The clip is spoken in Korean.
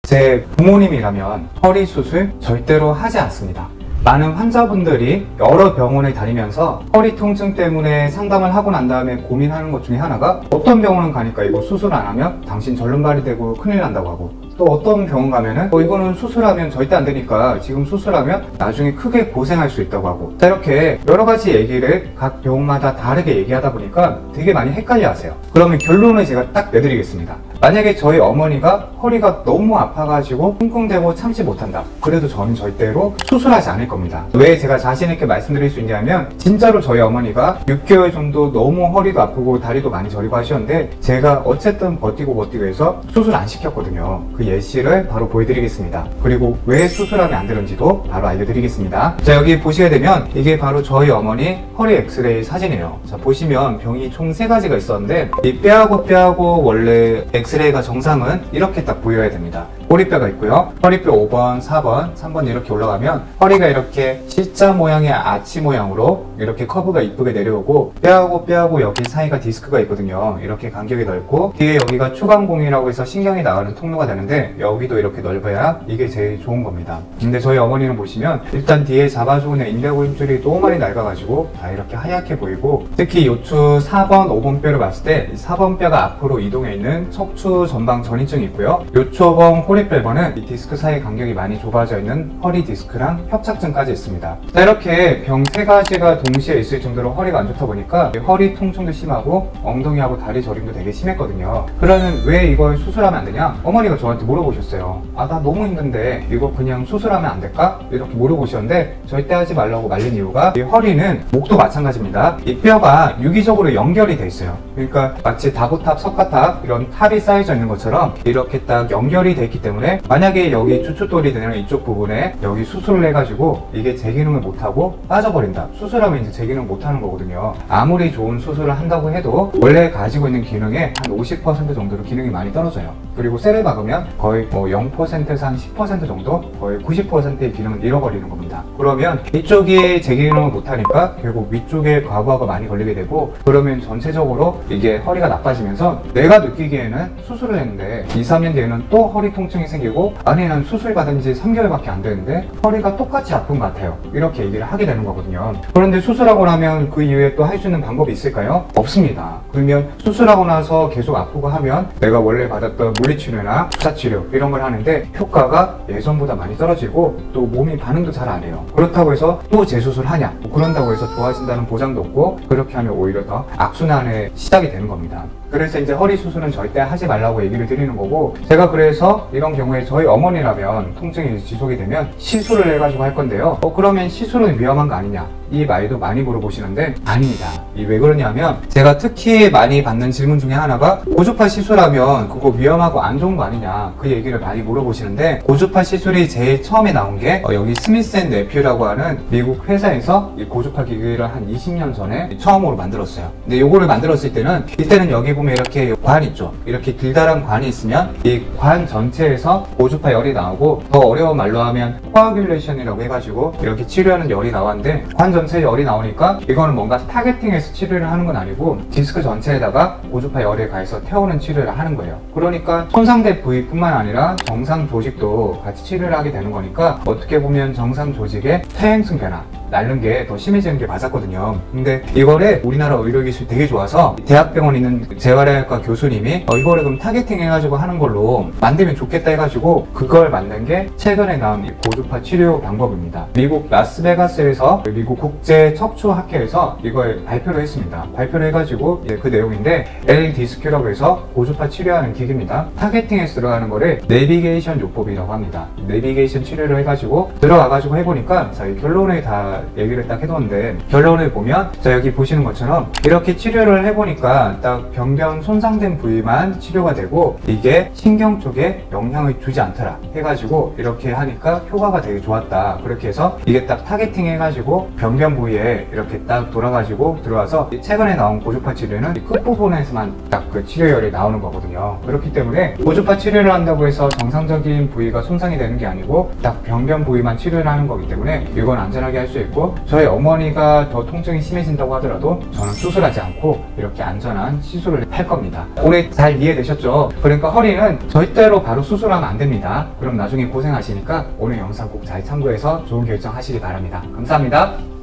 제 부모님이라면 허리 수술 절대로 하지 않습니다. 많은 환자분들이 여러 병원에 다니면서 허리 통증 때문에 상담을 하고 난 다음에 고민하는 것 중에 하나가 어떤 병원은 가니까 이거 수술 안 하면 당신 절름발이 되고 큰일 난다고 하고, 또 어떤 병원 가면은 이거는 수술하면 절대 안 되니까 지금 수술하면 나중에 크게 고생할 수 있다고 하고, 자, 이렇게 여러 가지 얘기를 각 병원마다 다르게 얘기하다 보니까 되게 많이 헷갈려 하세요. 그러면 결론을 제가 딱 내드리겠습니다. 만약에 저희 어머니가 허리가 너무 아파가지고 끙끙대고 참지 못한다, 그래도 저는 절대로 수술하지 않을 겁니다. 왜 제가 자신있게 말씀드릴 수 있냐면, 진짜로 저희 어머니가 6개월 정도 너무 허리도 아프고 다리도 많이 저리고 하셨는데 제가 어쨌든 버티고 해서 수술 안 시켰거든요. 그 예시를 바로 보여드리겠습니다. 그리고 왜 수술하면 안 되는지도 바로 알려드리겠습니다. 자, 여기 보시게 되면 이게 바로 저희 어머니 허리 엑스레이 사진이에요. 자, 보시면 병이 총 3가지가 있었는데, 이 뼈하고 원래 엑스레이가 정상은 이렇게 딱 보여야 됩니다. 꼬리뼈가 있고요. 허리뼈 5번, 4번, 3번 이렇게 올라가면 허리가 이렇게 C자 모양의 아치 모양으로 이렇게 커브가 이쁘게 내려오고, 뼈하고 여기 사이가 디스크가 있거든요. 이렇게 간격이 넓고, 뒤에 여기가 추간공이라고 해서 신경이 나가는 통로가 되는데 여기도 이렇게 넓어야 이게 제일 좋은 겁니다. 근데 저희 어머니는 보시면 일단 뒤에 잡아주는 인대고 힘줄이 너무 많이 낡아가지고 다 이렇게 하얗게 보이고, 특히 요추 4번, 5번 뼈를 봤을 때 4번 뼈가 앞으로 이동해 있는 척추 전방 전이증이 있고요. 요추 5번 꼬리뼈 1번은 이 디스크 사이 간격이 많이 좁아져 있는 허리 디스크랑 협착증까지 있습니다. 자, 이렇게 병 3가지가 동시에 있을 정도로 허리가 안 좋다 보니까 허리 통증도 심하고 엉덩이하고 다리 저림도 되게 심했거든요. 그러면 왜 이걸 수술하면 안 되냐? 어머니가 저한테 물어보셨어요. 아, 나 너무 힘든데 이거 그냥 수술하면 안 될까? 이렇게 물어보셨는데 절대 하지 말라고 말린 이유가, 이 허리는 목도 마찬가지입니다. 이 뼈가 유기적으로 연결이 돼 있어요. 그러니까 마치 다보탑, 석가탑 이런 탑이 쌓여져 있는 것처럼 이렇게 딱 연결이 돼 있기 때문에, 만약에 여기 추춧돌이 되는 이쪽 부분에 여기 수술을 해가지고 이게 제 기능을 못하고 빠져버린다, 수술하면 이제 제 기능 못하는 거거든요. 아무리 좋은 수술을 한다고 해도 원래 가지고 있는 기능의 한 50% 정도로 기능이 많이 떨어져요. 그리고 쇠를 박으면 거의 0%에서 한 10% 정도, 거의 90%의 기능을 잃어버리는 겁니다. 그러면 이쪽이 제 기능을 못하니까 결국 위쪽에 과부하가 많이 걸리게 되고, 그러면 전체적으로 이게 허리가 나빠지면서 내가 느끼기에는 수술을 했는데 2, 3년 뒤에는 또 허리 통증이 생기고, 아니 난 수술 받은 지 3개월밖에 안 되는데 허리가 똑같이 아픈 것 같아요, 이렇게 얘기를 하게 되는 거거든요. 그런데 수술하고 나면 그 이후에 또 할 수 있는 방법이 있을까요? 없습니다. 그러면 수술하고 나서 계속 아프고 하면 내가 원래 받았던 물리치료나 주사치료 이런 걸 하는데 효과가 예전보다 많이 떨어지고, 또 몸이 반응도 잘 안 해요. 그렇다고 해서 또 재수술하냐, 그런다고 해서 좋아진다는 보장도 없고, 그렇게 하면 오히려 더 악순환의 시작이 되는 겁니다. 그래서 이제 허리 수술은 절대 하지 말라고 얘기를 드리는 거고, 제가 그래서 이런 경우에 저희 어머니라면 통증이 지속이 되면 시술을 해가지고 할 건데요. 그러면 시술은 위험한 거 아니냐, 이 말도 많이 물어보시는데 아닙니다. 왜 그러냐면, 제가 특히 많이 받는 질문 중에 하나가 고주파 시술하면 그거 위험하고 안 좋은 거 아니냐, 그 얘기를 많이 물어보시는데, 고주파 시술이 제일 처음에 나온 게 여기 스미스 앤 네퓨라고 하는 미국 회사에서 이 고주파 기기를 한 20년 전에 처음으로 만들었어요. 근데 이거를 만들었을 때는, 이때는 여기 보면 이렇게 관 있죠. 이렇게 길다란 관이 있으면 이 관 전체에서 고주파 열이 나오고, 더 어려운 말로 하면 코아귤레이션이라고 해가지고 이렇게 치료하는 열이 나왔는데, 관 전체에 열이 나오니까 이거는 뭔가 타겟팅해서 치료를 하는 건 아니고 디스크 전체에다가 고주파 열에 가해서 태우는 치료를 하는 거예요. 그러니까 손상된 부위뿐만 아니라 정상 조직도 같이 치료를 하게 되는 거니까, 어떻게 보면 정상 조직의 퇴행성 변화, 닳는 게 더 심해지는 게 맞았거든요. 근데 이거를 우리나라 의료기술이 되게 좋아서 대학병원에 있는 재활의학과 교수님이 이거를 그럼 타겟팅 해가지고 하는 걸로 만들면 좋겠다 해가지고 그걸 만든 게 최근에 나온 이 고주파 치료 방법입니다. 미국 라스베가스에서 미국 국제척추학회에서 이걸 발표를 했습니다. 발표를 해가지고 그 내용인데, L-디스큐라고 해서 고주파 치료하는 기기입니다. 타겟팅에서 들어가는 거를 내비게이션 요법이라고 합니다. 내비게이션 치료를 해가지고 들어가가지고 해보니까, 자, 이 결론을 다 얘기를 딱 해뒀는데, 결론을 보면 자, 여기 보시는 것처럼 이렇게 치료를 해보니까 딱 병변 손상된 부위만 치료가 되고, 이게 신경 쪽에 영향을 주지 않더라 해가지고 이렇게 하니까 효과가 되게 좋았다. 그렇게 해서 이게 딱 타겟팅 해가지고 병변 부위에 이렇게 딱 돌아가지고 들어와서, 최근에 나온 고주파 치료는 이 끝부분에서만 딱 그 치료열이 나오는 거거든요. 그렇기 때문에 고주파 치료를 한다고 해서 정상적인 부위가 손상이 되는 게 아니고 딱 병변 부위만 치료를 하는 거기 때문에 이건 안전하게 할 수 있고, 저희 어머니가 더 통증이 심해진다고 하더라도 저는 수술하지 않고 이렇게 안전한 시술을 할 겁니다. 오늘 잘 이해되셨죠? 그러니까 허리는 절대로 바로 수술하면 안 됩니다. 그럼 나중에 고생하시니까 오늘 영상 꼭 잘 참고해서 좋은 결정 하시기 바랍니다. 감사합니다.